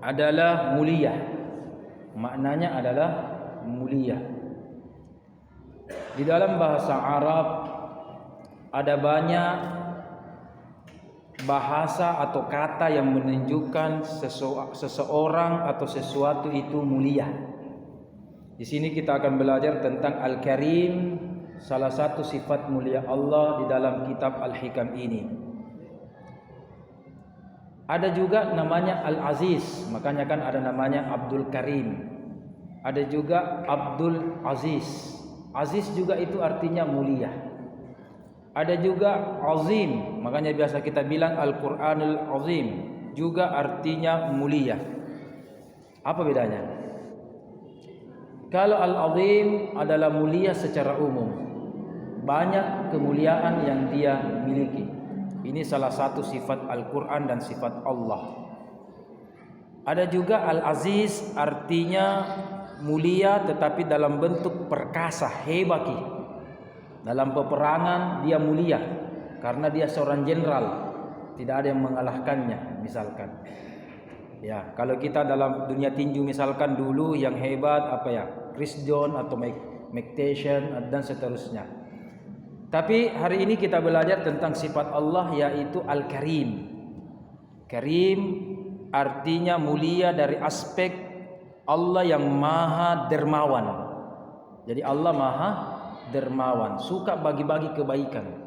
adalah mulia. Maknanya adalah mulia. Di dalam bahasa Arab ada banyak bahasa atau kata yang menunjukkan seseorang atau sesuatu itu mulia. Di sini kita akan belajar tentang Al-Karim, salah satu sifat mulia Allah di dalam kitab Al-Hikam ini. Ada juga namanya Al-Aziz, makanya kan ada namanya Abdul Karim. Ada juga Abdul Aziz. Aziz juga itu artinya mulia. Ada juga Azim, makanya biasa kita bilang Al-Quranul Azim, juga artinya mulia. Apa bedanya? Kalau Al-Azim adalah mulia secara umum, banyak kemuliaan yang dia miliki. Ini salah satu sifat Al-Quran dan sifat Allah. Ada juga Al-Aziz, artinya mulia tetapi dalam bentuk perkasa, hebat. Dalam peperangan dia mulia karena dia seorang jenderal, tidak ada yang mengalahkannya misalkan. Ya, kalau kita dalam dunia tinju misalkan dulu yang hebat apa ya? Chris John atau Mike Tyson dan seterusnya. Tapi hari ini kita belajar tentang sifat Allah yaitu Al-Karim. Karim artinya mulia dari aspek Allah yang maha dermawan. Jadi Allah maha dermawan, suka bagi-bagi kebaikan.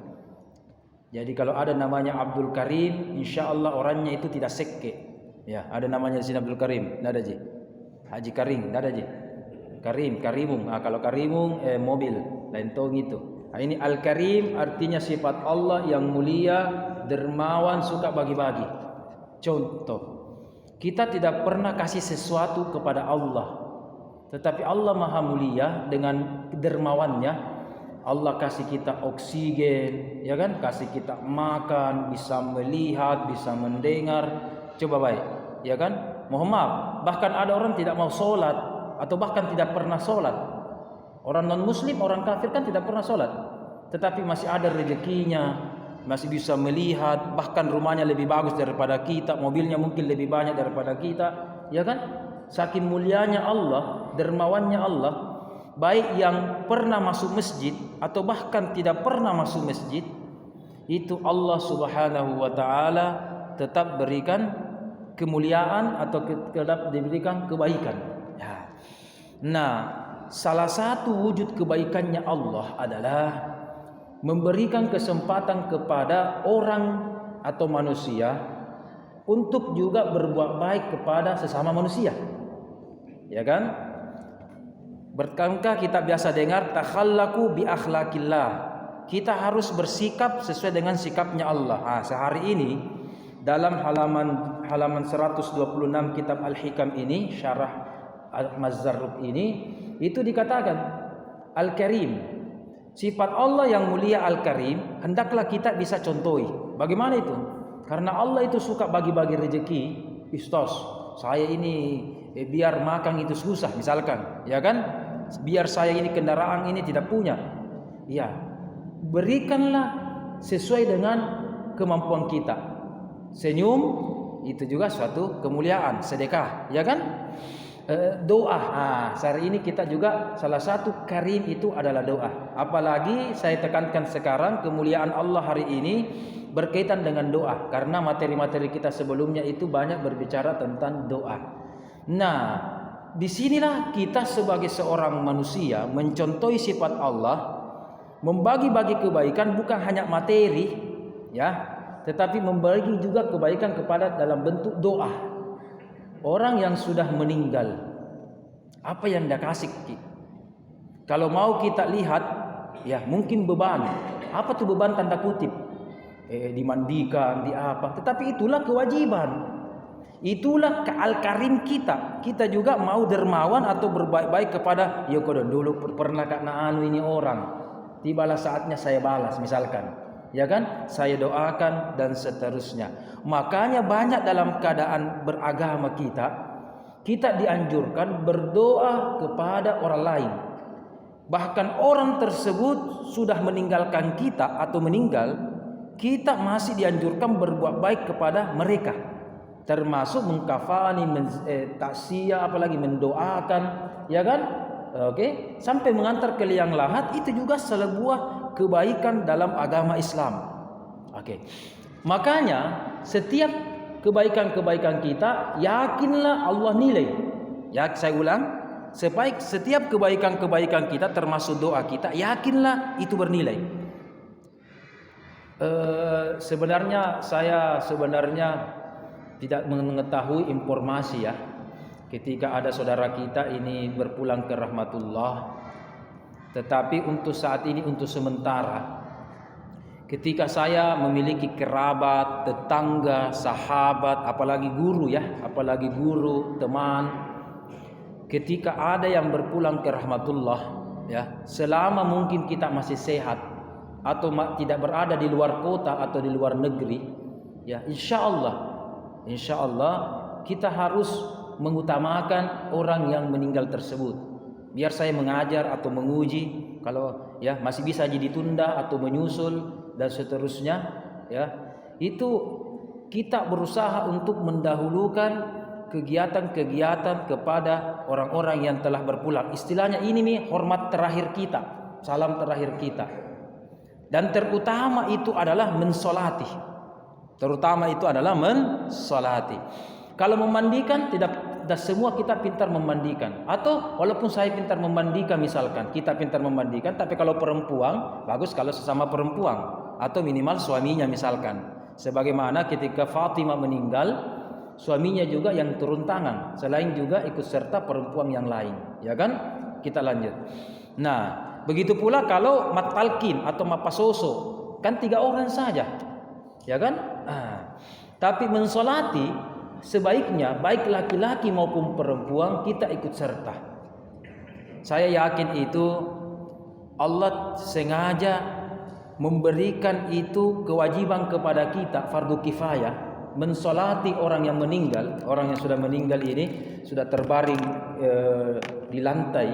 Jadi kalau ada namanya Abdul Karim, insya Allah orangnya itu tidak seke. Ya, ada namanya di sini Abdul Karim, tidak ada ji. Haji Karim, tidak ada ji. Karimung. Kalau Karimung mobil, lain tong itu. Nah, ini Al-Karim artinya sifat Allah yang mulia, dermawan, suka bagi-bagi. Contoh, kita tidak pernah kasih sesuatu kepada Allah, tetapi Allah maha mulia dengan dermawannya. Allah kasih kita oksigen, ya kan? Kasih kita makan, bisa melihat, bisa mendengar. Coba baik, ya kan? Mohon maaf, bahkan ada orang tidak mau sholat atau bahkan tidak pernah sholat. Orang non-muslim, orang kafir kan tidak pernah sholat, tetapi masih ada rezekinya, masih bisa melihat, bahkan rumahnya lebih bagus daripada kita, mobilnya mungkin lebih banyak daripada kita, ya kan? Saking mulianya Allah, dermawannya Allah, baik yang pernah masuk masjid atau bahkan tidak pernah masuk masjid, itu Allah Subhanahu wa taala tetap berikan kemuliaan atau tetap diberikan kebaikan. Ya. Nah, salah satu wujud kebaikannya Allah adalah memberikan kesempatan kepada orang atau manusia untuk juga berbuat baik kepada sesama manusia. Ya kan? Berkangkah kita biasa dengar takhallaku bi akhlaqillah. Kita harus bersikap sesuai dengan sikapnya Allah. Sehari ini dalam halaman 126 kitab Al-Hikam ini, syarah Al-Mazzarruk ini, itu dikatakan Al-Karim, sifat Allah yang mulia Al-Karim, hendaklah kita bisa contohi. Bagaimana itu? Karena Allah itu suka bagi-bagi rezeki. Istos, saya ini biar makan itu susah misalkan, ya kan? Biar saya ini kendaraan ini tidak punya. Ya, berikanlah sesuai dengan kemampuan kita. Senyum itu juga suatu kemuliaan, sedekah, ya kan? Doa. Hari ini kita juga salah satu karim itu adalah doa. Apalagi saya tekankan sekarang kemuliaan Allah hari ini berkaitan dengan doa, karena materi-materi kita sebelumnya itu banyak berbicara tentang doa. Nah, disinilah kita sebagai seorang manusia mencontohi sifat Allah, membagi-bagi kebaikan bukan hanya materi, ya, tetapi membagi juga kebaikan kepada dalam bentuk doa. Orang yang sudah meninggal, apa yang dia kasih? Kalau mau kita lihat, ya mungkin beban. Apa tuh beban tanda kutip? Dimandikan, apa? Tetapi itulah kewajiban. Itulah Al-Karim kita. Kita juga mau dermawan atau berbaik-baik kepada, ya kodon dulu pernah kena ini orang. Tibalah saatnya saya balas misalkan. Ya kan, saya doakan dan seterusnya. Makanya banyak dalam keadaan beragama kita dianjurkan berdoa kepada orang lain. Bahkan orang tersebut sudah meninggalkan kita atau meninggal, kita masih dianjurkan berbuat baik kepada mereka. termasuk mengkafani, taksiyah, apalagi mendoakan, ya kan? Oke, sampai mengantar ke liang lahat, itu juga sebuah kebaikan dalam agama Islam. Oke. Makanya setiap kebaikan-kebaikan kita, yakinlah Allah nilai. Ya, saya ulang, setiap kebaikan-kebaikan kita termasuk doa kita, yakinlah itu bernilai. Sebenarnya saya tidak mengetahui informasi ya, ketika ada saudara kita ini berpulang ke rahmatullah. Tetapi untuk saat ini, untuk sementara, ketika saya memiliki kerabat, tetangga, sahabat, apalagi guru, teman, ketika ada yang berpulang ke rahmatullah, ya, selama mungkin kita masih sehat atau tidak berada di luar kota atau di luar negeri, ya, insya Allah kita harus mengutamakan orang yang meninggal tersebut. Biar saya mengajar atau menguji, kalau ya masih bisa jadi ditunda atau menyusul dan seterusnya, ya, itu kita berusaha untuk mendahulukan kegiatan-kegiatan kepada orang-orang yang telah berpulang. Istilahnya ini nih hormat terakhir kita, salam terakhir kita. Dan terutama itu adalah mensolati. Kalau memandikan, tidak semua kita pintar memandikan. Atau walaupun saya pintar memandikan, misalkan kita pintar memandikan, tapi kalau perempuan, bagus kalau sesama perempuan, atau minimal suaminya misalkan. Sebagaimana ketika Fatimah meninggal, suaminya juga yang turun tangan, selain juga ikut serta perempuan yang lain, ya kan? Kita lanjut. Nah, begitu pula kalau matalkin atau mapasoso, kan 3 orang saja, ya kan? Tapi mensolati sebaiknya baik laki-laki maupun perempuan kita ikut serta. Saya yakin itu Allah sengaja memberikan itu kewajiban kepada kita, fardu kifayah, mensolati orang yang meninggal. Orang yang sudah meninggal ini sudah terbaring di lantai,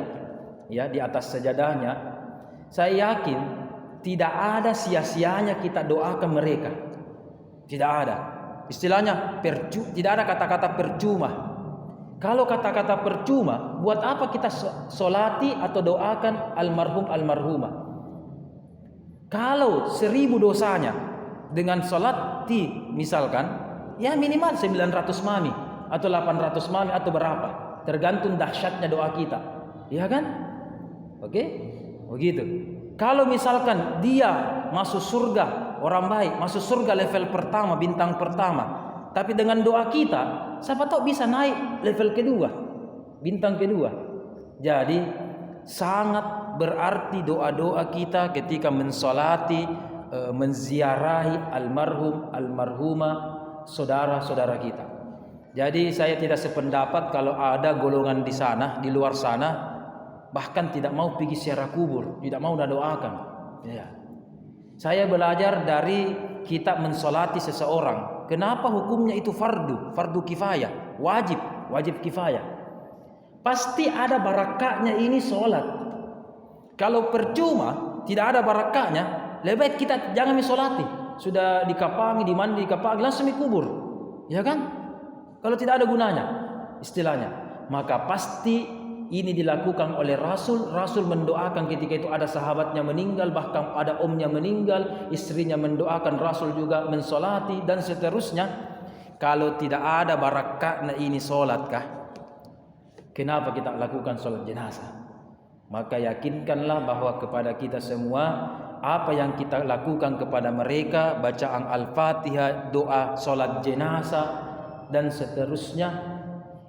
ya, di atas sajadahnya. Saya yakin tidak ada sia-sianya kita doakan mereka. Tidak ada. Istilahnya tidak ada kata-kata percuma. Kalau kata-kata percuma, buat apa kita solati atau doakan almarhum almarhumah? Kalau 1000 dosanya dengan solati misalkan, ya minimal 900 mami atau 800 mami atau berapa, tergantung dahsyatnya doa kita, ya kan? Oke, begitu. Kalau misalkan dia masuk surga, orang baik, masuk surga level pertama, bintang pertama, tapi dengan doa kita, siapa tahu bisa naik level kedua, bintang kedua. Jadi sangat berarti doa-doa kita ketika mensolati, menziarahi almarhum, almarhumah, saudara-saudara kita. Jadi saya tidak sependapat kalau ada golongan di sana, di luar sana, bahkan tidak mau pergi ziarah kubur, tidak mau doakan. Ya. Saya belajar dari kita mensolati seseorang. Kenapa hukumnya itu fardu kifayah, wajib kifayah. Pasti ada barakahnya ini sholat. Kalau percuma, tidak ada barakahnya, lebih baik kita jangan mensolati. Sudah dikapangi, dimandi, dikapangi, langsung dikubur, ya kan? Kalau tidak ada gunanya, istilahnya, maka pasti ini dilakukan oleh Rasul. Rasul mendoakan ketika itu ada sahabatnya meninggal, bahkan ada omnya meninggal, istrinya mendoakan, Rasul juga mensolati dan seterusnya. Kalau tidak ada barakahnya ini solatkah? Kenapa kita lakukan solat jenazah? Maka yakinkanlah bahwa kepada kita semua, apa yang kita lakukan kepada mereka, bacaan Al-Fatihah, doa solat jenazah dan seterusnya,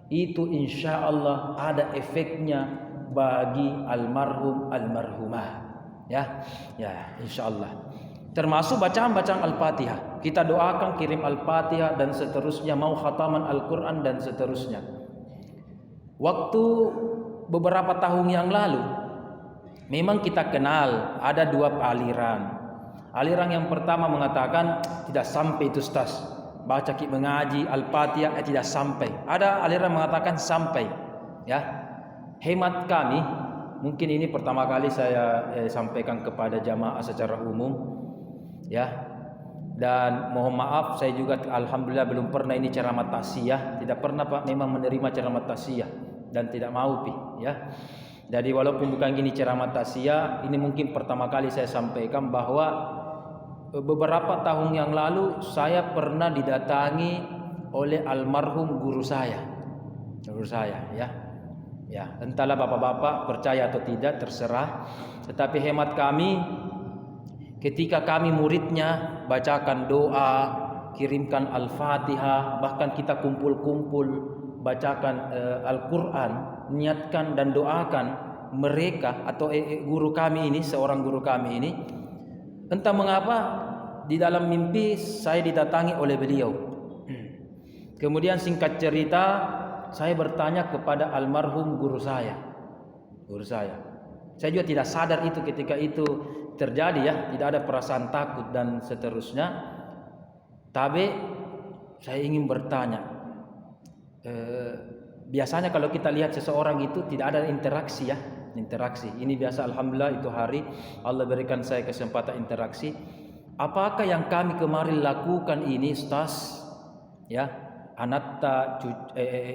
itu insya Allah ada efeknya bagi almarhum almarhumah, ya insya Allah. Termasuk bacaan Al-Fatihah, kita doakan, kirim Al-Fatihah dan seterusnya, mau khataman Al-Quran dan seterusnya. Waktu beberapa tahun yang lalu, memang kita kenal ada 2 aliran. Aliran yang pertama mengatakan tidak sampai itu Ustaz, baca mengaji Al-Fatihah tidak sampai. Ada aliran mengatakan sampai, ya. Hemat kami, mungkin ini pertama kali saya sampaikan kepada jamaah secara umum, ya. Dan mohon maaf, saya juga alhamdulillah belum pernah ini ceramah taksiyah, tidak pernah Pak memang menerima ceramah taksiyah dan tidak mau ya. Jadi walaupun bukan gini ceramah taksiyah, ini mungkin pertama kali saya sampaikan bahwa beberapa tahun yang lalu saya pernah didatangi oleh almarhum guru saya ya. Ya, entahlah bapak-bapak percaya atau tidak terserah, tetapi hemat kami, ketika kami muridnya bacakan doa, kirimkan Al-Fatihah, bahkan kita kumpul-kumpul bacakan Al-Quran, niatkan dan doakan mereka atau guru kami ini, seorang guru kami ini, entah mengapa di dalam mimpi saya didatangi oleh beliau. Kemudian singkat cerita, saya bertanya kepada almarhum guru saya. Saya juga tidak sadar itu ketika itu terjadi ya, tidak ada perasaan takut dan seterusnya. Tapi saya ingin bertanya, biasanya kalau kita lihat seseorang itu tidak ada interaksi. Ini biasa, alhamdulillah itu hari Allah berikan saya kesempatan interaksi. Apakah yang kami kemarin lakukan ini, Ustaz? Ya, anak tak,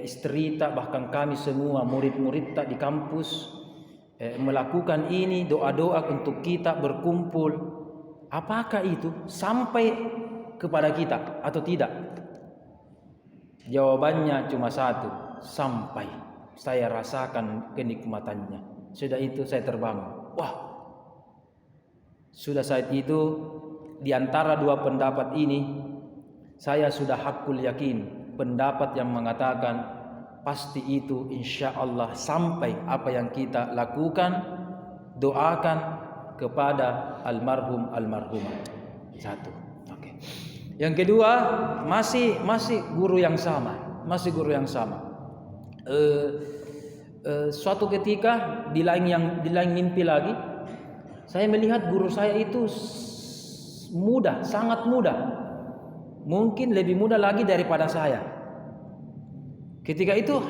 istri tak, bahkan kami semua murid-murid tak di kampus melakukan ini, doa-doa untuk kita berkumpul. Apakah itu sampai kepada kita atau tidak? Jawabannya cuma satu, sampai. Saya rasakan kenikmatannya. Sudah itu saya terbangun. Wah, sudah saat itu di antara dua pendapat ini, saya sudah hakul yakin pendapat yang mengatakan pasti itu insya Allah sampai apa yang kita lakukan, doakan kepada almarhumah. Satu. Oke. Yang kedua, masih guru yang sama, suatu ketika di lain mimpi lagi, saya melihat guru saya itu muda, sangat muda. Mungkin lebih muda lagi daripada saya. Ketika itu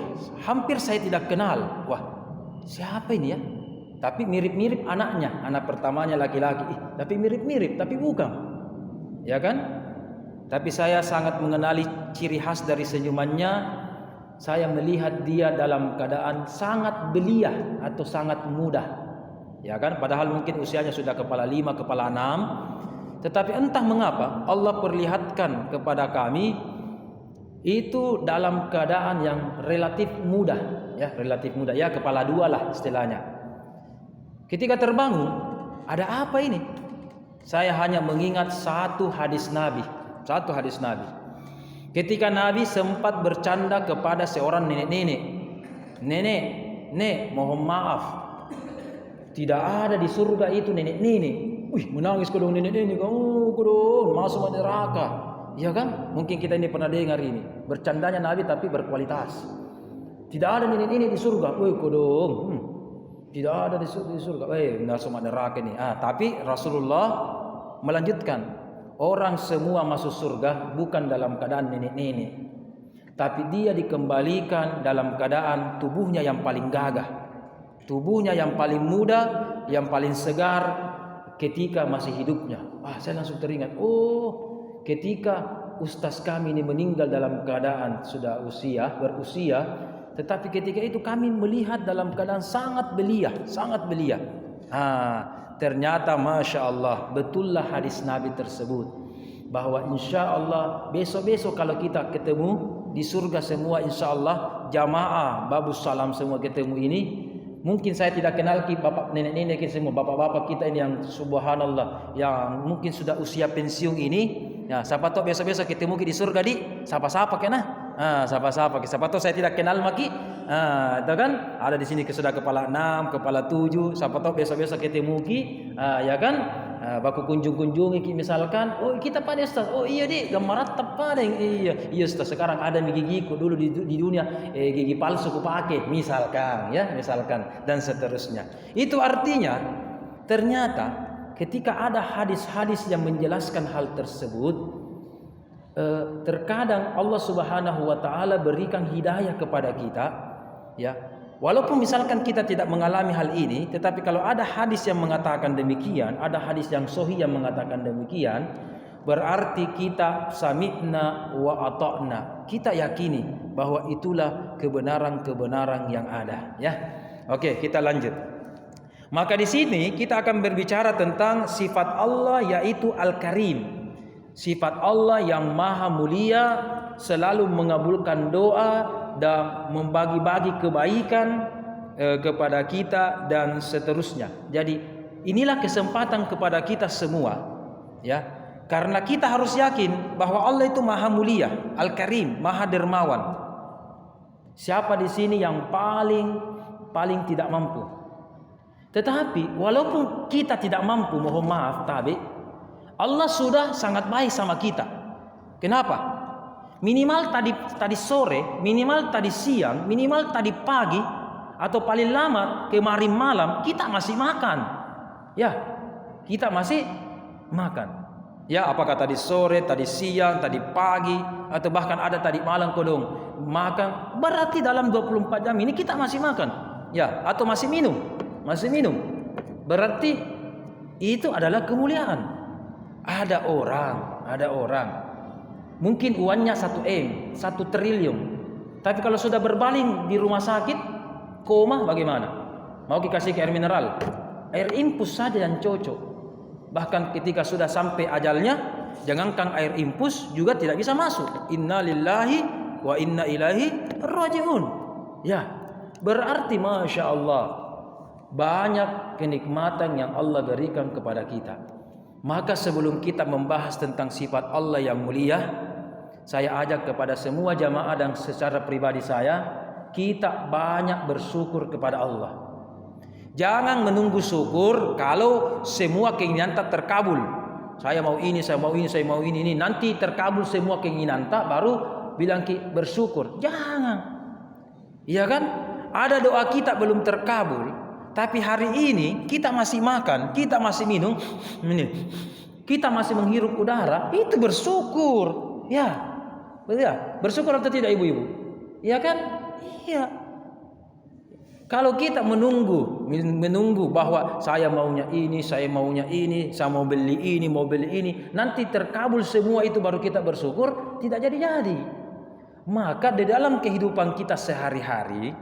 hampir saya tidak kenal. Wah, siapa ini ya? Tapi mirip-mirip anaknya. Anak pertamanya laki-laki. Tapi mirip-mirip, tapi bukan. Ya kan? Tapi saya sangat mengenali ciri khas dari senyumannya. Saya melihat dia dalam keadaan sangat belia atau sangat muda. Ya kan? Padahal mungkin usianya sudah kepala 5, kepala 6. Tetapi entah mengapa Allah perlihatkan kepada kami itu dalam keadaan yang relatif muda, ya kepala 2 lah istilahnya. Ketika terbangun, ada apa ini? Saya hanya mengingat satu hadis Nabi. Ketika Nabi sempat bercanda kepada seorang nenek, mohon maaf, tidak ada di surga itu nenek. Wih, menangis kodong nenek-nenek, kodong masuk neraka. Ya kan? Mungkin kita ini pernah dengar ini. Bercandanya Nabi tapi berkualitas. Tidak ada nenek-nenek di surga. Wih, kodong. Tidak ada di surga. Masuk neraka ini. Tapi Rasulullah melanjutkan. Orang semua masuk surga bukan dalam keadaan nenek-nenek. Tapi dia dikembalikan dalam keadaan tubuhnya yang paling gagah. Tubuhnya yang paling muda, yang paling segar ketika masih hidupnya. Saya langsung teringat, ketika ustaz kami ini meninggal dalam keadaan sudah berusia, tetapi ketika itu kami melihat dalam keadaan sangat belia. Ternyata Masya Allah, betullah hadis Nabi tersebut, bahwa insya Allah besok-besok kalau kita ketemu di surga semua, insya Allah jamaah babus salam semua ketemu ini. Mungkin saya tidak kenal bapak nenek-nenek semua, bapak-bapak kita ini yang subhanallah, yang mungkin sudah usia pensiun ini. Ya, siapa tahu besok-besok ketemu di surga di sapa-sapa kena. Sapa-sapa. Siapa tahu saya tidak kenal maki. Itu kan ada di sini sudah kepala 6, kepala 7. Siapa tahu besok-besok ketemu ya kan? Baku kunjung-kunjungi misalkan, kita pada Ustaz, iya deh gambaran tepat iya Ustaz, sekarang ada gigiku, dulu di dunia gigi palsu ku pakai misalkan dan seterusnya. Itu artinya ternyata ketika ada hadis-hadis yang menjelaskan hal tersebut, terkadang Allah Subhanahu wa taala berikan hidayah kepada kita, ya. Walaupun misalkan kita tidak mengalami hal ini, tetapi kalau ada hadis yang mengatakan demikian, ada hadis yang sahih yang mengatakan demikian, berarti kita sami'na wa ata'na. Kita yakini bahwa itulah kebenaran-kebenaran yang ada, ya. Oke, kita lanjut. Maka di sini kita akan berbicara tentang sifat Allah, yaitu Al-Karim. Sifat Allah yang maha mulia, selalu mengabulkan doa dan membagi-bagi kebaikan kepada kita dan seterusnya. Jadi inilah kesempatan kepada kita semua, ya, karena kita harus yakin bahwa Allah itu maha mulia, Al-Karim, maha dermawan. Siapa di sini yang paling tidak mampu? Tetapi walaupun kita tidak mampu, mohon maaf, tapi Allah sudah sangat baik sama kita. Kenapa? Minimal tadi sore, minimal tadi siang, minimal tadi pagi, atau paling lama kemarin malam kita masih makan. Ya, kita masih makan. Ya, apakah tadi sore, tadi siang, tadi pagi, atau bahkan ada tadi malam kodong makan, berarti dalam 24 jam ini kita masih makan. Ya, atau masih minum. Berarti itu adalah kemuliaan. Ada orang mungkin uangnya 1 triliun, tapi kalau sudah berbaling di rumah sakit koma, bagaimana? Mau dikasih ke air mineral, air infus saja yang cocok. Bahkan ketika sudah sampai ajalnya, jangankan air infus juga tidak bisa masuk. Inna lillahi wa inna ilaihi rajiun. Ya, berarti Masya Allah, banyak kenikmatan yang Allah berikan kepada kita. Maka sebelum kita membahas tentang sifat Allah yang mulia, saya ajak kepada semua jamaah dan secara pribadi saya, kita banyak bersyukur kepada Allah. Jangan menunggu syukur kalau semua keinginan tak terkabul. Saya mau ini, ini. Nanti terkabul semua keinginan tak, baru bilang bersyukur. Jangan. Iya kan? Ada doa kita belum terkabul, tapi hari ini kita masih makan, kita masih minum, kita masih menghirup udara, itu bersyukur. Ya, betul ya? Bersyukur atau tidak ibu-ibu? Iya kan? Iya. Kalau kita menunggu bahwa saya maunya ini, saya mau beli ini, nanti terkabul semua itu baru kita bersyukur, tidak jadi. Maka di dalam kehidupan kita sehari-hari,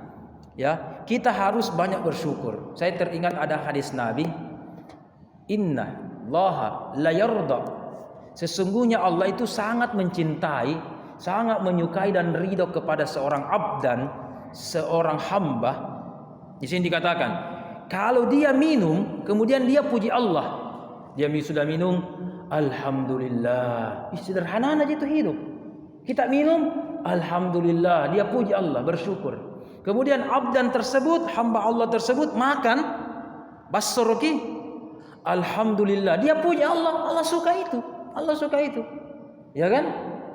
ya, kita harus banyak bersyukur. Saya teringat ada hadis Nabi, Inna Allaha la yarda. Sesungguhnya Allah itu sangat mencintai, sangat menyukai dan ridho kepada seorang abdan, seorang hamba. Di sini dikatakan, kalau dia minum, kemudian dia puji Allah. Dia sudah minum, alhamdulillah. Sederhana aja itu hidup. Kita minum, alhamdulillah. Dia puji Allah, bersyukur. Kemudian abdan tersebut, hamba Allah tersebut makan, basroki, alhamdulillah. Dia puji Allah, Allah suka itu. Ya kan?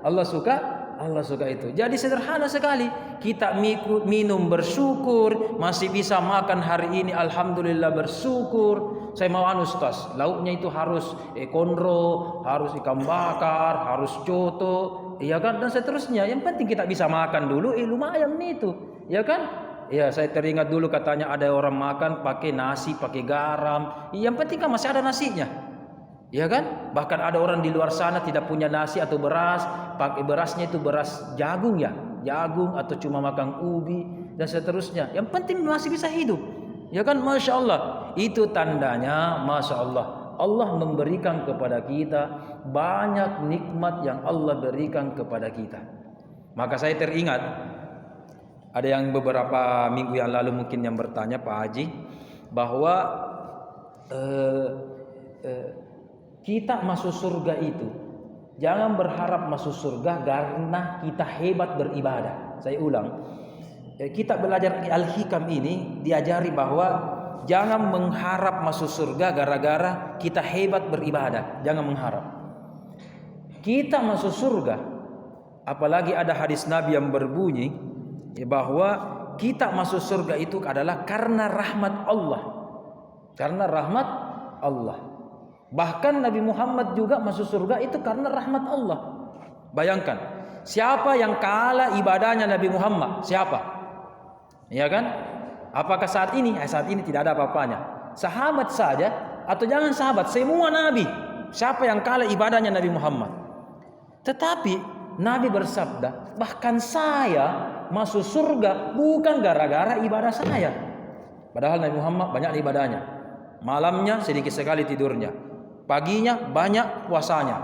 Allah suka itu. Jadi sederhana sekali. Kita minum bersyukur, masih bisa makan hari ini, alhamdulillah bersyukur. Saya mau Ustaz, lauknya itu harus kondro, harus ikan bakar, harus coto, ya kan, dan seterusnya. Yang penting kita bisa makan dulu, lumayan itu, ya kan? Ya, saya teringat dulu katanya ada orang makan pakai nasi, pakai garam. Yang penting kan masih ada nasinya. Ya kan? Bahkan ada orang di luar sana tidak punya nasi atau beras, pakai berasnya itu beras jagung, ya, jagung, atau cuma makan ubi dan seterusnya. Yang penting masih bisa hidup. Ya kan? Masya Allah. Itu tandanya Masya Allah, Allah memberikan kepada kita banyak nikmat yang Allah berikan kepada kita. Maka saya teringat ada yang beberapa minggu yang lalu mungkin yang bertanya, Pak Haji, bahwa kita masuk surga itu jangan berharap masuk surga karena kita hebat beribadah. Saya ulang, kita belajar Al-Hikam ini diajari bahwa jangan mengharap masuk surga gara-gara kita hebat beribadah. Jangan mengharap. Kita masuk surga, apalagi ada hadis Nabi yang berbunyi bahwa kita masuk surga itu adalah karena rahmat Allah. Karena rahmat Allah. Bahkan Nabi Muhammad juga masuk surga itu karena rahmat Allah. Bayangkan, siapa yang kalah ibadahnya Nabi Muhammad? Siapa? Ya kan? Apakah saat ini? Saat ini tidak ada apa-apanya. Sahabat saja, atau jangan sahabat, semua Nabi. siapa yang kalah ibadahnya Nabi Muhammad. Tetapi Nabi bersabda, bahkan saya masuk surga bukan gara-gara ibadah saya. Padahal Nabi Muhammad banyak ibadahnya. Malamnya sedikit sekali tidurnya, paginya banyak puasanya,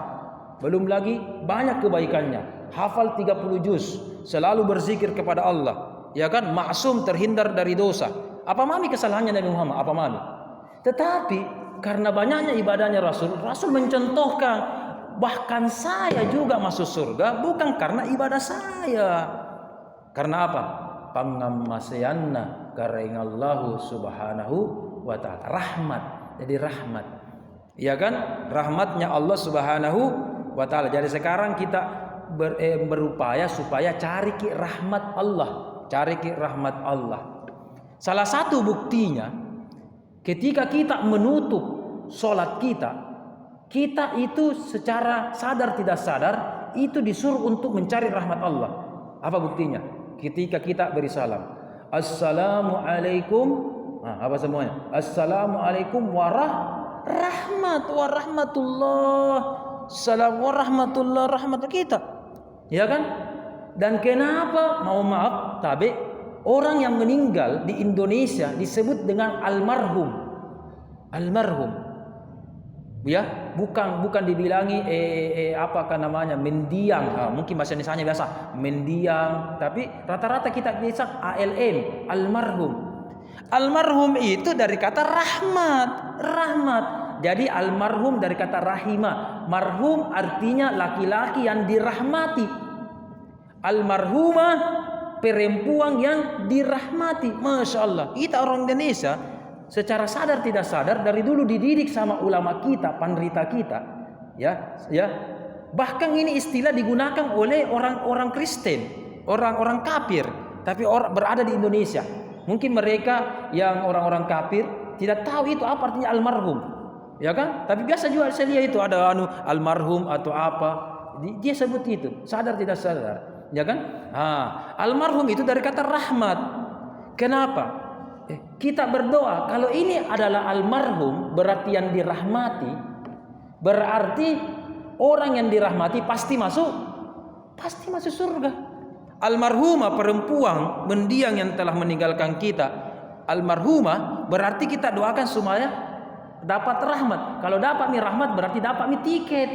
belum lagi banyak kebaikannya. Hafal 30 juz, selalu berzikir kepada Allah, ya kan? Maksum, terhindar dari dosa. Apa mami kesalahannya Nabi Muhammad? Apa mami? Tetapi karena banyaknya ibadahnya Rasul mencontohkan, bahkan saya juga masuk surga bukan karena ibadah saya. Karena apa? Pangammasyanna karengallahu subhanahu wa ta'ala. Rahmat. Jadi rahmat. Ya kan? Rahmatnya Allah subhanahu wa ta'ala. Jadi sekarang kita berupaya supaya cari rahmat Allah. Cari rahmat Allah. Salah satu buktinya, ketika kita menutup sholat kita itu secara sadar tidak sadar itu disuruh untuk mencari rahmat Allah. Apa buktinya? Ketika kita beri salam, assalamualaikum, apa semuanya? Assalamualaikum warahmatullah, salam warahmatullah, rahmat kita, ya kan? Dan kenapa mau maaf, tapi orang yang meninggal di Indonesia disebut dengan almarhum, ya, bukan dibilangi apakah namanya mendiang, mungkin bahasa Indonesianya biasa mendiang, tapi rata-rata kita bisa ALM, almarhum itu dari kata rahmat. Jadi almarhum dari kata rahimah. Marhum artinya laki-laki yang dirahmati, almarhumah perempuan yang dirahmati. Masya Allah, kita orang Indonesia secara sadar tidak sadar dari dulu dididik sama ulama kita, pendeta kita, ya. Bahkan ini istilah digunakan oleh orang-orang Kristen, orang-orang kafir, tapi berada di Indonesia. Mungkin mereka yang orang-orang kafir tidak tahu itu apa artinya almarhum, ya kan? Tapi biasa juga saya lihat itu ada almarhum atau apa, dia sebut itu, sadar tidak sadar, ya kan? Almarhum itu dari kata rahmat. Kenapa? Kita berdoa kalau ini adalah almarhum, berarti yang dirahmati, berarti orang yang dirahmati pasti masuk surga. Almarhumah perempuan mendiang yang telah meninggalkan kita, almarhumah berarti kita doakan supaya dapat rahmat. Kalau dapat rahmat berarti dapat tiket.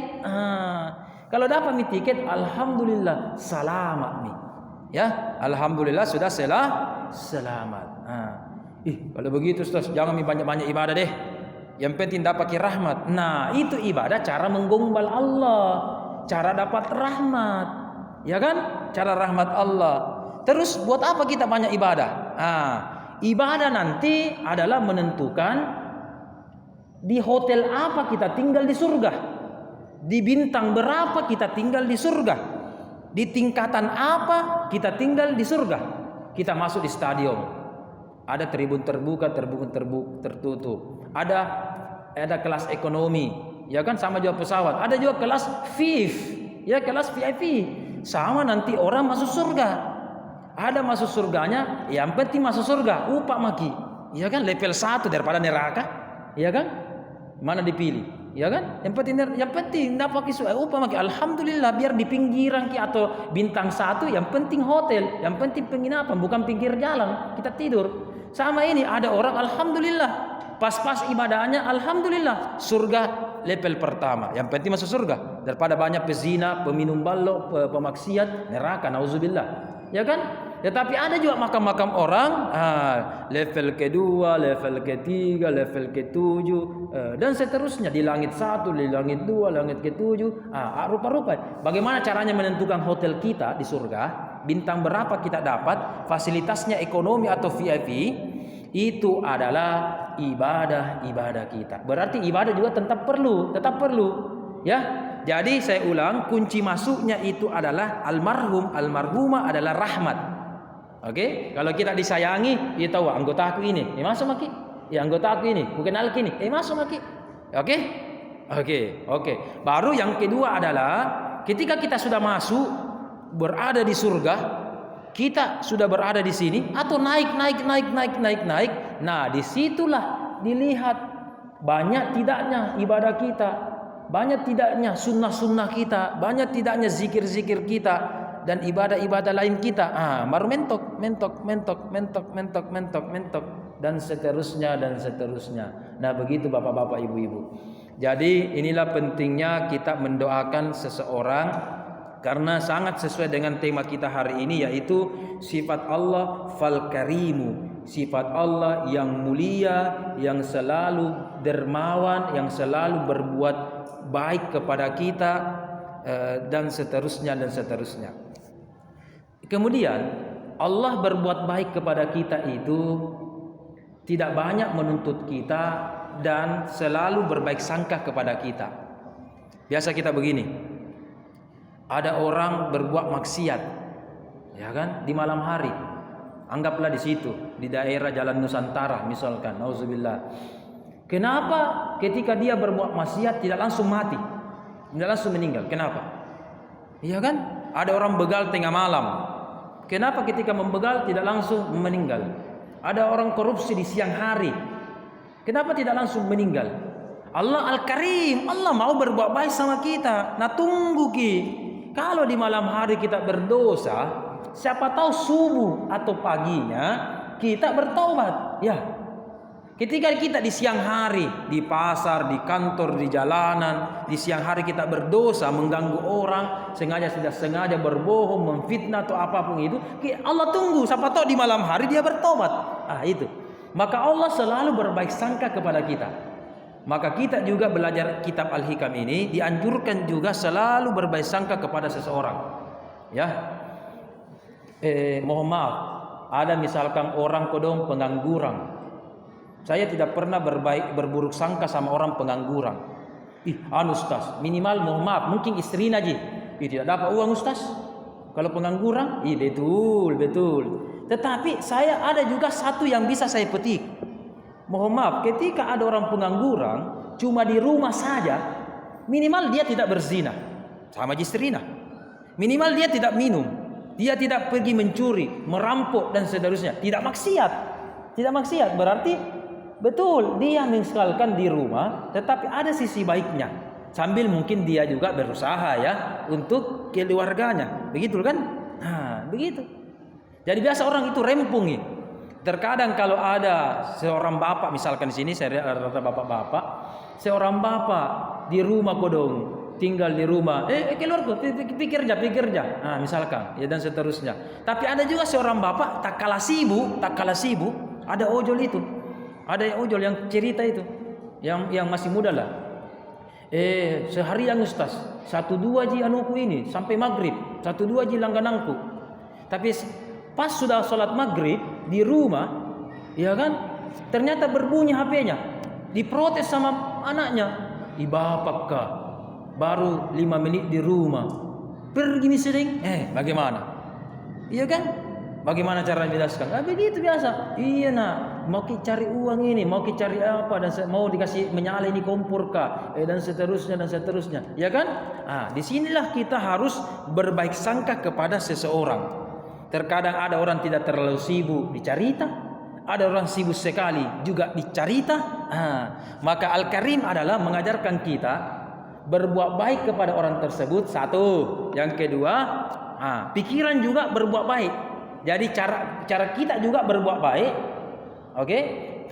Kalau dapat tiket, alhamdulillah selamat nih. Ya, alhamdulillah sudah selamat. Kalau begitu Ustaz, jangan banyak-banyak ibadah deh. Yang penting dapat rahmat. Nah, itu ibadah cara menggombal Allah, cara dapat rahmat. Ya kan? Cara rahmat Allah. Terus buat apa kita banyak ibadah? Ibadah nanti adalah menentukan di hotel apa kita tinggal di surga, di bintang berapa kita tinggal di surga, di tingkatan apa kita tinggal di surga. Kita masuk di stadion, ada tribun terbuka, tribun tertutup, ada kelas ekonomi, ya kan, sama juga pesawat, ada juga kelas VIP, ya kelas VIP, sama nanti orang masuk surga. Ada masuk surganya, yang penting masuk surga, upah maki, ya kan, level 1 daripada neraka, ya kan, mana dipilih, ya kan, yang penting dapat upah maki, alhamdulillah, biar di pinggiran atau bintang 1, yang penting hotel, yang penting penginapan, bukan pinggir jalan kita tidur. Sama ini ada orang alhamdulillah pas-pas ibadahnya, alhamdulillah surga level pertama, yang penting masuk surga, daripada banyak pezina, peminum balok, pemaksiat, neraka, nauzubillah, ya kan. Tetapi ada juga makam-makam orang level kedua, level ketiga, level ketujuh, dan seterusnya, di langit 1, di langit 2, langit ketujuh, rupa-rupa. Bagaimana caranya menentukan hotel kita di surga, bintang berapa kita dapat, fasilitasnya ekonomi atau VIP, itu adalah ibadah kita. Berarti ibadah juga tetap perlu, ya. Jadi saya ulang, kunci masuknya itu adalah almarhum, almarhumah adalah rahmat. Oke, kalau kita disayangi, dia tahu anggota aku ini, masuk maki. Ya anggota aku ini, bukan alki ini, masuk maki. Oke. Baru yang kedua adalah ketika kita sudah masuk, berada di surga, kita sudah berada di sini atau naik. Nah, disitulah dilihat banyak tidaknya ibadah kita. banyak tidaknya sunnah-sunnah kita, banyak tidaknya zikir-zikir kita dan ibadah-ibadah lain kita. Baru mentok dan seterusnya dan seterusnya. Nah, begitu Bapak-bapak, Ibu-ibu. Jadi inilah pentingnya kita mendoakan seseorang karena sangat sesuai dengan tema kita hari ini, yaitu sifat Allah fal karimu, sifat Allah yang mulia, yang selalu dermawan, yang selalu berbuat baik kepada kita, dan seterusnya dan seterusnya. Kemudian Allah berbuat baik kepada kita itu tidak banyak menuntut kita dan selalu berbaik sangka kepada kita. Biasa kita begini, ada orang berbuat maksiat, ya kan, di malam hari. Anggaplah di situ, di daerah Jalan Nusantara misalkan, nauzubillah. Kenapa ketika dia berbuat maksiat tidak langsung mati, tidak langsung meninggal? Kenapa? Iya kan? Ada orang begal tengah malam. Kenapa ketika membegal tidak langsung meninggal? Ada orang korupsi di siang hari. Kenapa tidak langsung meninggal? Allah Al-Karim, Allah mau berbuat baik sama kita. Nah, tunggu ki. Kalau di malam hari kita berdosa, siapa tahu subuh atau paginya kita bertaubat. Ya. Ketika kita di siang hari, di pasar, di kantor, di jalanan, di siang hari kita berdosa, mengganggu orang, sengaja tidak sengaja berbohong, memfitnah atau apapun itu, Allah tunggu, siapa tahu di malam hari dia bertobat. Itu. Maka Allah selalu berbaik sangka kepada kita. Maka kita juga belajar kitab Al-Hikam ini dianjurkan juga selalu berbaik sangka kepada seseorang. Ya. Mohon maaf, ada misalkan orang kodong pengangguran. Saya tidak pernah berburuk sangka sama orang pengangguran. Ustaz, minimal mohon maaf, mungkin istrinya aja. Tidak dapat uang Ustaz. Kalau pengangguran, betul. Tetapi saya ada juga satu yang bisa saya petik. Mohon maaf, ketika ada orang pengangguran cuma di rumah saja, minimal dia tidak berzina sama istrinya. Minimal dia tidak minum, dia tidak pergi mencuri, merampok dan seterusnya. Tidak maksiat berarti betul dia meninggalkan di rumah, tetapi ada sisi baiknya. Sambil mungkin dia juga berusaha ya untuk keluarganya. Begitu kan? Begitu. Jadi biasa orang itu rempungi. Terkadang kalau ada seorang bapak, misalkan di sini saya lihat rata-rata bapak-bapak, seorang bapak di rumah kodong, tinggal di rumah, keluar kok, pikir aja, misalkan, ya dan seterusnya. Tapi ada juga seorang bapak tak kalah sibuk, ada ojol itu, ada ojol yang cerita itu, yang masih muda lah. Seharian Ustaz, 1-2 ji anuku ini sampai maghrib, 1-2 ji langgananku. Tapi pas sudah sholat maghrib di rumah, ya kan, ternyata berbunyi HP-nya, diprotes sama anaknya. Bapak kah baru 5 menit di rumah, pergi sering. Bagaimana? Iya kan? Bagaimana cara menjelaskan? Begitu biasa. Iya nak, mau cari uang ini, mau cari apa, dan mau dikasih menyala ini kompor kah, dan seterusnya. Ya kan? Disinilah kita harus berbaik sangka kepada seseorang. Terkadang ada orang tidak terlalu sibuk dicarita, ada orang sibuk sekali juga dicarita. Maka Al-Karim adalah mengajarkan kita berbuat baik kepada orang tersebut. Satu, yang kedua, pikiran juga berbuat baik. Jadi cara kita juga berbuat baik. Oke,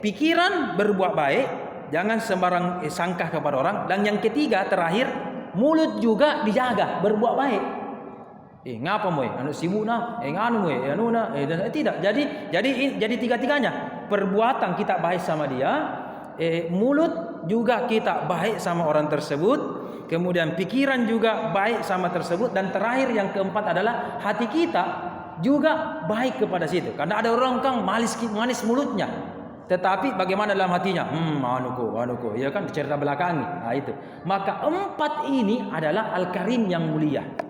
pikiran berbuat baik, jangan sembarang sangka kepada orang. Dan yang ketiga, terakhir, mulut juga dijaga, berbuat baik. Ngapa moy? Anu sibuk nah, nganu moy, anu nah, tidak. Jadi tiga-tiganya. Perbuatan kita baik sama dia, mulut juga kita baik sama orang tersebut, kemudian pikiran juga baik sama tersebut, dan terakhir yang keempat adalah hati kita juga baik kepada situ. Karena ada orang kan manis mulutnya, tetapi bagaimana dalam hatinya? Anuku, ya kan, cerita belakangi. Itu. Maka 4 ini adalah Al-Karim yang mulia.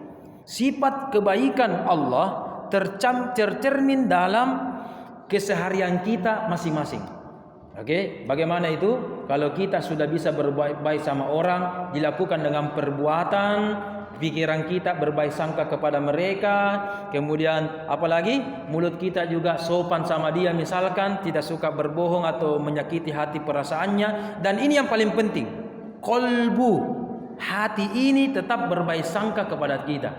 Sifat kebaikan Allah tercermin dalam keseharian kita masing-masing. Oke, bagaimana itu? Kalau kita sudah bisa berbuat baik sama orang, dilakukan dengan perbuatan, pikiran kita berbaik sangka kepada mereka, kemudian apalagi mulut kita juga sopan sama dia, misalkan tidak suka berbohong atau menyakiti hati perasaannya. Dan ini yang paling penting, qalbu, hati ini tetap berbaik sangka kepada kita.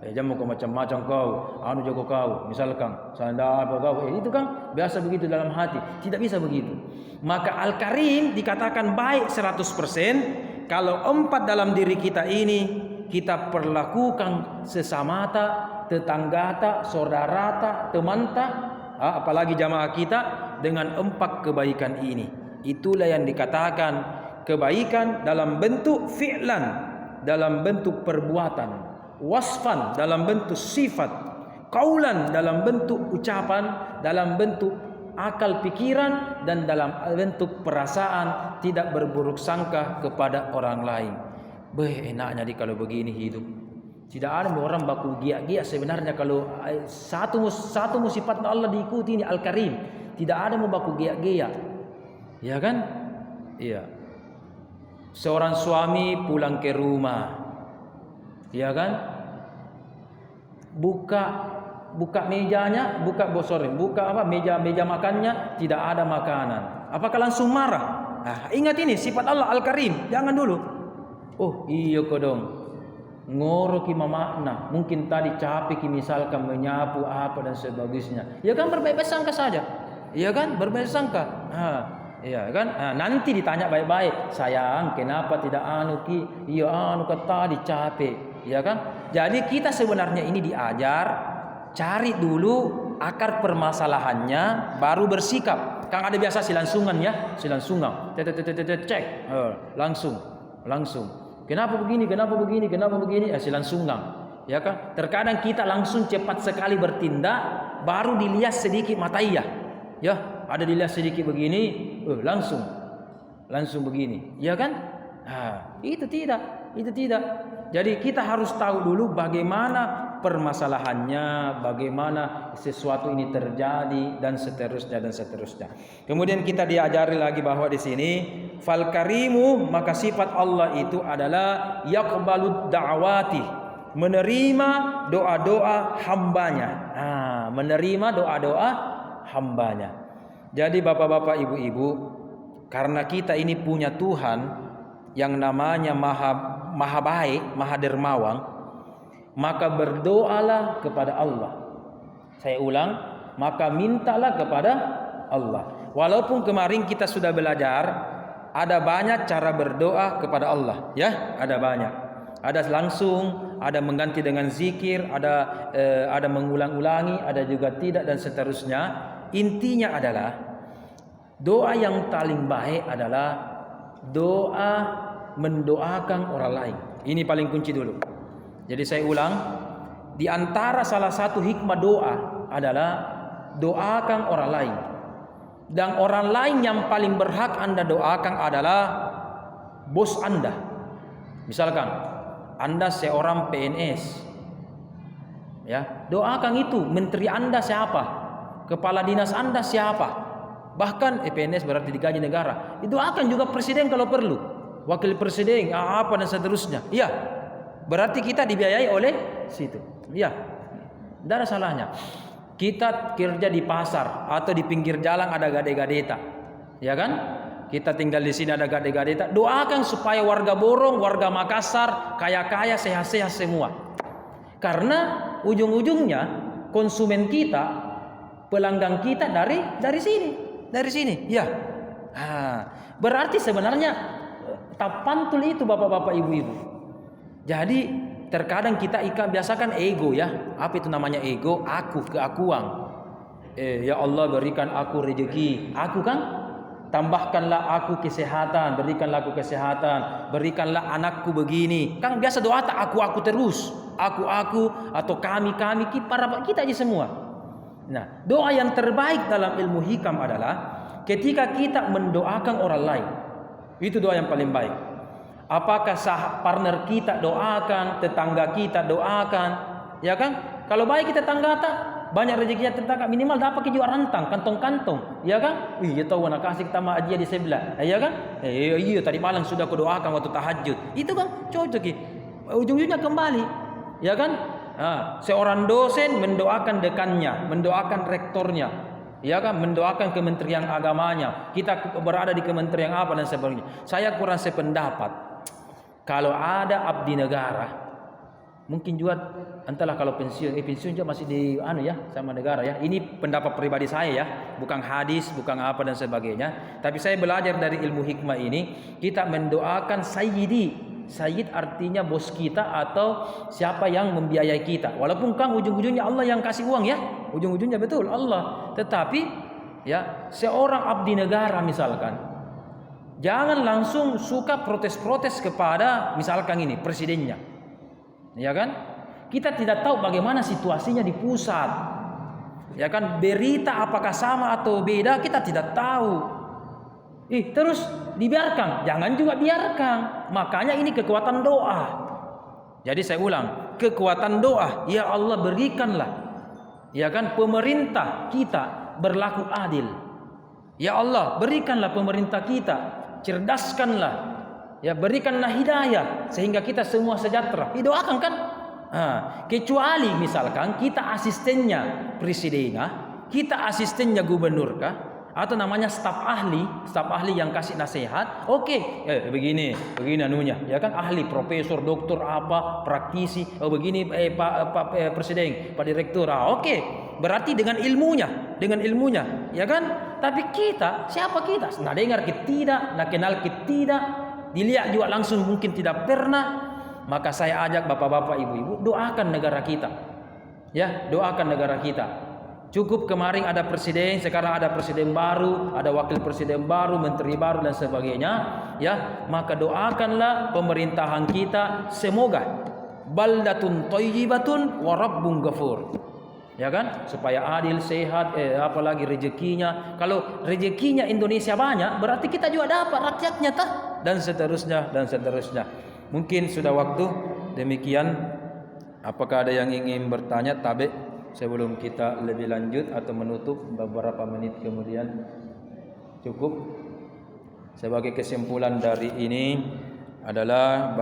Jangan kau macam-macam kau, anu jago kau, misalkan sanda apa kau, itu kan biasa begitu dalam hati. Tidak bisa begitu. Maka Al-Karim dikatakan baik 100% kalau 4 dalam diri kita ini kita perlakukan sesamata, tetanggata, saudarata, temanta, apalagi jamaah kita dengan 4 kebaikan ini. Itulah yang dikatakan kebaikan dalam bentuk fi'lan, dalam bentuk perbuatan, wasfan dalam bentuk sifat, qaulan dalam bentuk ucapan, dalam bentuk akal pikiran, dan dalam bentuk perasaan, tidak berburuk sangka kepada orang lain. Enaknya kalau begini hidup. Tidak ada orang baku giat-giat sebenarnya kalau satu sifat Allah diikuti ini Al-Karim. Tidak ada mau baku giat-giat. Ya kan? Iya. Seorang suami pulang ke rumah. Ya kan? Buka mejanya, buka meja makannya, tidak ada makanan. Apakah langsung marah? Ingat ini sifat Allah Al-Karim. Jangan dulu. Oh iya kodong. Ngoro ki makna. Mungkin tadi capek ki misalkan menyapu apa dan sebagainya. Ya kan berbaik sangka saja. Ya kan berbaik sangka. Iya kan? Nanti ditanya baik-baik. Sayang, kenapa tidak anu ki? Iya anu kata tadi capek. Ya kan? Jadi kita sebenarnya ini diajar cari dulu akar permasalahannya baru bersikap. Kan ada biasa silansungan ya, silansungan. Cek. Langsung. Kenapa begini? Silansungan. Ya kan? Terkadang kita langsung cepat sekali bertindak, baru dilihat sedikit mata iya. Ya, ada dilihat sedikit begini, langsung begini. Ya kan? Itu tidak. Jadi kita harus tahu dulu bagaimana permasalahannya, bagaimana sesuatu ini terjadi dan seterusnya. Kemudian kita diajari lagi bahwa di sini fal karimu, maka sifat Allah itu adalah yaqbalud da'awati, menerima doa-doa hambanya. Menerima doa-doa hambanya. Jadi bapak-bapak, ibu-ibu, karena kita ini punya Tuhan yang namanya maha baik, maha dermawan, maka berdoalah kepada Allah. Saya ulang, maka mintalah kepada Allah. Walaupun kemarin kita sudah belajar, ada banyak cara berdoa kepada Allah, ya, ada banyak. Ada langsung, ada mengganti dengan zikir, ada mengulang-ulangi, ada juga tidak dan seterusnya. Intinya adalah doa yang paling baik adalah doa mendoakan orang lain. Ini paling kunci dulu. Jadi saya ulang, di antara salah satu hikmah doa adalah doakan orang lain. Dan orang lain yang paling berhak Anda doakan adalah bos Anda. Misalkan Anda seorang PNS, ya, doakan itu. Menteri Anda siapa? Kepala dinas Anda siapa? Bahkan PNS berarti digaji negara. Doakan juga presiden kalau perlu, wakil presiden, apa dan seterusnya. Ya, berarti kita dibiayai oleh situ. Ya, tidak ada salahnya. Kita kerja di pasar atau di pinggir jalan ada gade-gadeta, ya kan? Kita tinggal di sini ada gade-gadeta. Doakan supaya warga Borong, warga Makassar kaya-kaya, sehat-sehat semua. Karena ujung-ujungnya konsumen kita, pelanggan kita dari sini, ya. Berarti sebenarnya tak pantul itu bapak-bapak, ibu-ibu. Jadi terkadang kita biasakan ego, ya. Apa itu namanya ego? Keakuan. Ya Allah berikan aku rezeki. Aku kan, tambahkanlah aku kesehatan, berikanlah aku kesehatan, berikanlah anakku begini. Kan biasa doa tak aku terus. Aku atau kami para kita aja semua. Nah, doa yang terbaik dalam ilmu hikam adalah ketika kita mendoakan orang lain. Itu doa yang paling baik. Apakah partner kita doakan, tetangga kita doakan, ya kan? Kalau baik kita tetangga banyak rezekinya tetangga, minimal dapat juga rantang, kantong-kantong, ya kan? Iya tahu nak kasih kita mak aja di sebelah, ya kan? Iya tadi malam sudah aku doakan waktu tahajud. Itu kan cocok. Ujung-ujungnya kembali, ya kan? Seorang dosen mendoakan dekannya, mendoakan rektornya, ya kan, mendoakan kementerian agamanya. Kita berada di kementerian apa dan sebagainya. Saya kurang sependapat. Kalau ada abdi negara, mungkin juga entahlah kalau pensiun juga masih di sama negara ya. Ini pendapat pribadi saya ya, bukan hadis, bukan apa dan sebagainya. Tapi saya belajar dari ilmu hikmah ini, kita mendoakan sayyidi. Sayyid artinya bos kita atau siapa yang membiayai kita. Walaupun kan ujung-ujungnya Allah yang kasih uang ya, ujung-ujungnya betul Allah. Tetapi ya, seorang abdi negara misalkan, jangan langsung suka protes-protes kepada misalkan ini presidennya. Ya kan? Kita tidak tahu bagaimana situasinya di pusat. Ya kan, berita apakah sama atau beda kita tidak tahu. Terus dibiarkan, jangan juga biarkan. Makanya ini kekuatan doa. Jadi saya ulang, kekuatan doa. Ya Allah, berikanlah, ya kan, pemerintah kita berlaku adil. Ya Allah, berikanlah pemerintah kita, cerdaskanlah, ya, berikanlah hidayah sehingga kita semua sejahtera. Didoakan kan? Kecuali misalkan kita asistennya presiden, kita asistennya gubernur atau namanya staf ahli yang kasih nasihat. Begini anunya, ya kan, ahli, profesor, doktor, apa, praktisi, begini Pak Presiden, Pak Direktur. Berarti dengan ilmunya, ya kan? Tapi kita, siapa kita? Nah, dengar kita tidak, nah kenal kita tidak, dilihat juga langsung mungkin tidak pernah. Maka saya ajak bapak-bapak, ibu-ibu, doakan negara kita. Ya, doakan negara kita. Cukup kemarin ada presiden, sekarang ada presiden baru, ada wakil presiden baru, menteri baru dan sebagainya, ya. Maka doakanlah pemerintahan kita, semoga baldatun thayyibatun wa rabbun ghafur. Ya kan? Supaya adil, sehat, apalagi rezekinya. Kalau rezekinya Indonesia banyak, berarti kita juga dapat rakyatnya dan seterusnya dan seterusnya. Mungkin sudah waktu, demikian. Apakah ada yang ingin bertanya, Tabe, sebelum kita lebih lanjut atau menutup beberapa menit kemudian? Cukup. Sebagai kesimpulan dari ini adalah